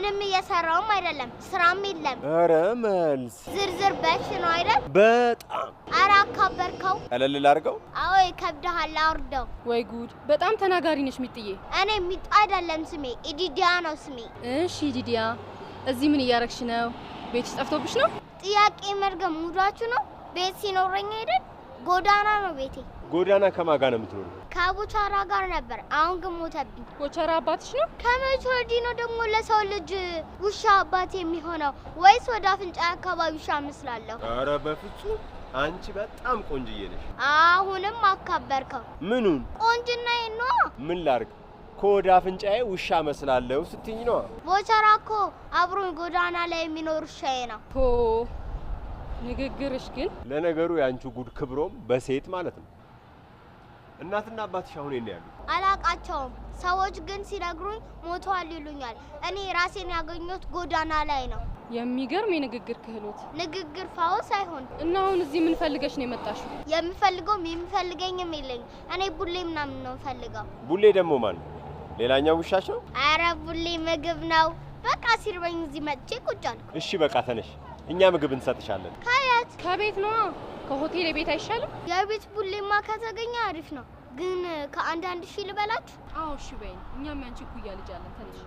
ምንም እየሰራውም አይደለም ስራም የለም ኧረ መልስ ዝርዝር በሽ ነው አይደል በጣም ኧረ አካበርከው ቀለል ላድርገው አዎ ይከብድሃል አውርደው ወይ ጉድ በጣም ተናጋሪ ነሽ ሚጥዬ እኔ ሚጥ አይደለም ስሜ ኢዲዲያ ነው ስሜ እሺ ኢዲዲያ እዚህ ምን እያረግሽ ነው ቤትሽ ጠፍቶብሽ ነው ጥያቄ መርገም ሙዳችሁ ነው ቤት ሲኖረኝ አይደል ጎዳና ነው ቤቴ ጎዳና ከማጋ ነው የምትኖር ከቡቻራ ጋር ነበር አሁን ግን ሞተብኝ ቦቻራ አባትሽ ነው ከመቼ ወዲህ ነው ደግሞ ለሰው ልጅ ውሻ አባት የሚሆነው ወይስ ወደ አፍንጫ አካባቢ ውሻ መስላለሁ ኧረ በፍጹም አንቺ በጣም ቆንጅዬ ነሽ አሁንም አካበርከው ምኑን ቆንጅናዬ ነው ምን ላድርግ ኮዳ አፍንጫዬ ውሻ መስላለሁ ስትኝ ነው ቦቻራ እኮ አብሮኝ ጎዳና ላይ የሚኖር ውሻዬ ነው ሆ ንግግርሽ ግን ለነገሩ ያንቺ ጉድ ክብሮም በሴት ማለት ነው እናትና አባትሽ አሁን የኔ ያሉ አላቃቸውም ሰዎች ግን ሲነግሩኝ ሞተዋል ይሉኛል እኔ ራሴን ያገኘሁት ጎዳና ላይ ነው የሚገርም የንግግር ክህሎት ንግግር ፋውስ አይሆን እና አሁን እዚህ ምን ፈልገሽ ነው የመጣሽው የምፈልገውም የሚፈልገኝም የለኝ እኔ ቡሌ ምናምን ነው ፈልገው ቡሌ ደግሞ ማን ሌላኛው ውሻሽ ነው አረ ቡሌ ምግብ ነው በቃ ሲርበኝ እዚህ መጥቼ ቁጭ አልኩ እሺ በቃ ተነሽ እኛ ምግብ እንሰጥሻለን ከየት ከቤት ነው ከሆቴል ቤት አይሻልም የቤት ቡሌማ ከተገኘ አሪፍ ነው ግን ከአንዳንድ ሺህ ልበላችሁ አዎ እሺ በይኝ እኛም ያንቺ ኩያ ልጅ አለን ተነሽ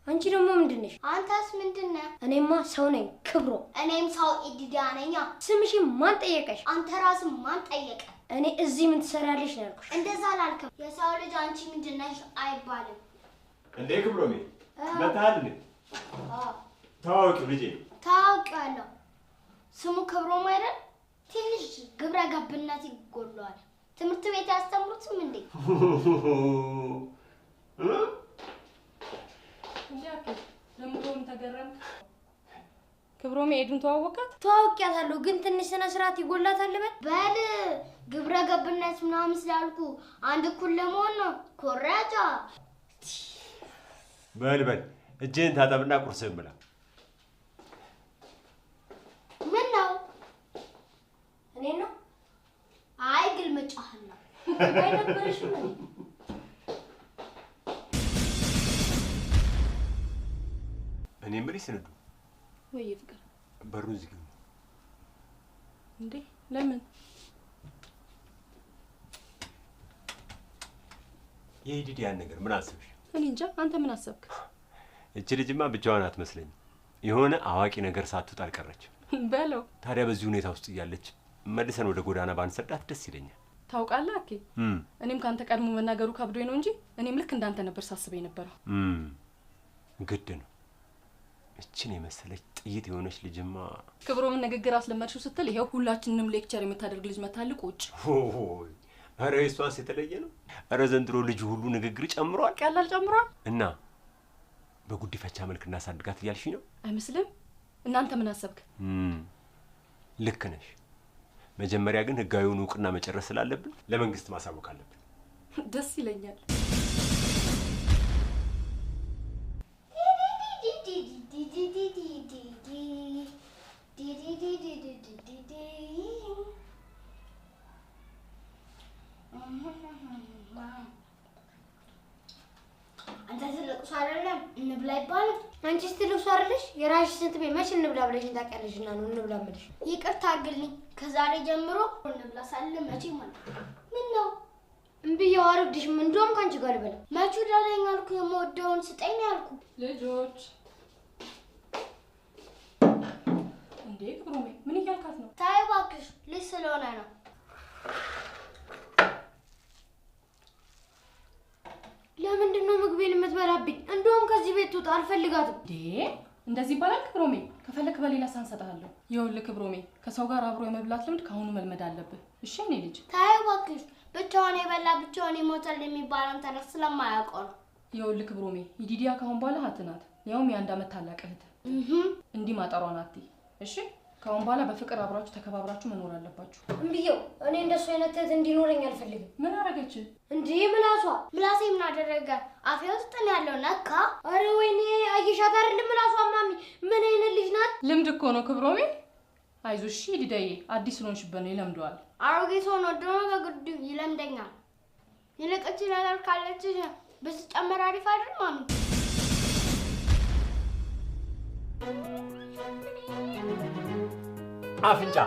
አንቺ ደግሞ ምንድነሽ አንተስ ምንድነህ እኔማ ሰው ነኝ ክብሮ እኔም ሰው ኢዲዲያ ነኝ ስምሽ ማን ጠየቀሽ አንተ ራስህ ማን ጠየቀ እኔ እዚህ ምን ትሰራለሽ ነው ያልኩሽ እንደዛ አላልክም የሰው ልጅ አንቺ ምንድነሽ አይባልም እንዴ ክብሮሜ መታል እንዴ ታውቂው ልጄ ታውቂዋለሁ ስሙ ክብሮም አይደል ትንሽ ግብረ ገብነት ይጎድለዋል ትምህርት ቤት ያስተምሩትም እንዴ ለምሮም ተገረም ክብሮም ኤዱን ተዋወቃታለሁ ግን ትንሽ ስነ ስርዓት ይጎላታል በል ግብረ ገብነት ምናምን ስላልኩ አንድ እኩል ለመሆን ነው ኮራጃ በል እጄን ታጠብና ቁርስህን ብላ ምን ነው እኔ ነው አይ ግልምጫህና አይነበርሽ ምን እኔ ምሪስ ነዱ ወይ ፍቅር በሩን ዝግ እንዴ ለምን የኢዲዲያን ነገር ምን አሰብሽ እኔ እንጃ አንተ ምን አሰብክ እቺ ልጅማ ብቻዋን አትመስለኝ የሆነ አዋቂ ነገር ሳትውጥ አልቀረችም በለው ታዲያ በዚህ ሁኔታ ውስጥ እያለች መልሰን ወደ ጎዳና ባንሰዳት ደስ ይለኛል ታውቃለህ አኬ እኔም ካንተ ቀድሞ መናገሩ ከብዶኝ ነው እንጂ እኔም ልክ እንዳንተ ነበር ሳስበኝ ነበርው ግድ ነው እቺን የመሰለች ጥይት የሆነች ልጅማ ክብሮም ንግግር አስለመድሽው ስትል ይሄው ሁላችንንም ሌክቸር የምታደርግ ልጅ መታልቅ ውጭ ሆይ አረ እሷስ የተለየ ነው አረ ዘንድሮ ልጅ ሁሉ ንግግር ጨምሯል ቀላል ጨምሯል እና በጉዲፈቻ መልክ እናሳድጋት እያልሽ ነው አይመስልም እናንተ ምን አሰብክ ልክ ነሽ መጀመሪያ ግን ህጋዊውን ዕውቅና መጨረስ ስላለብን ለመንግስት ማሳወቅ አለብን ደስ ይለኛል አንተ ትልቅ ሰው አይደለም እንብላ ይባላል አንቺስ ትልቅ ሰው አይደለሽ የራስሽ ስንት ቤት መች እንብላ ብለሽ ታውቂያለሽና ነው እንብላ ብለሽ ይቅርታ አግልኝ ከዛሬ ጀምሮ እንብላ ሳለ መቼ ማለት ምን ነው እምቢ ያወርድሽም እንደውም ካንቺ ጋር ልበላ መቹ ዳለኝ አልኩ የምወደውን ስጠኝ ያልኩ ልጆች እንዴ ክብሮሜ ምን እያልካት ነው ታይ እባክሽ ልጅ ስለሆነ ነው ለምንድን ነው ምግቤን የምትበላብኝ እንደውም ከዚህ ቤት ትውጣ አልፈልጋትም እንዴ እንደዚህ ይባላል ክብሮሜ ከፈለክ በሌላ ሳንሰጣለሁ ይኸውልህ ክብሮሜ ከሰው ጋር አብሮ የመብላት ልምድ ካሁኑ መልመድ አለብህ እሺ እኔ ልጅ ታይ እባክሽ ብቻውን የበላ ብቻውን ይሞታል የሚባለውን ተረት ስለማያውቀው ነው ይኸውልህ ክብሮሜ ኢዲዲያ ካሁን በኋላ እህት ናት ያውም የ1 ዓመት ታላቅ እህት እንዲህ ማጠሯ ናት እሺ ከአሁን በኋላ በፍቅር አብራችሁ ተከባብራችሁ መኖር አለባችሁ። እምብዬው እኔ እንደሱ አይነት እህት እንዲኖረኝ አልፈልግም። ምን አደረገች እንዴ? ምላሷ ምን አደረገ? አፌ ውስጥ ነው ያለው ነካ። አረ ወይኔ አየሻት አይደል ምላሷ? ማሚ ምን አይነት ልጅ ናት? ልምድ እኮ ነው ክብሮሜ። አይዞሽ ዲዳዬ፣ አዲስ ስለሆንሽበት ነው ይለምደዋል። አሮጌ ሰው ነው ደግሞ በግዱ ይለምደኛል። ይልቅች ነገር ካለች ብትጨመር አሪፍ አይደል ማሚ? አፍንጫ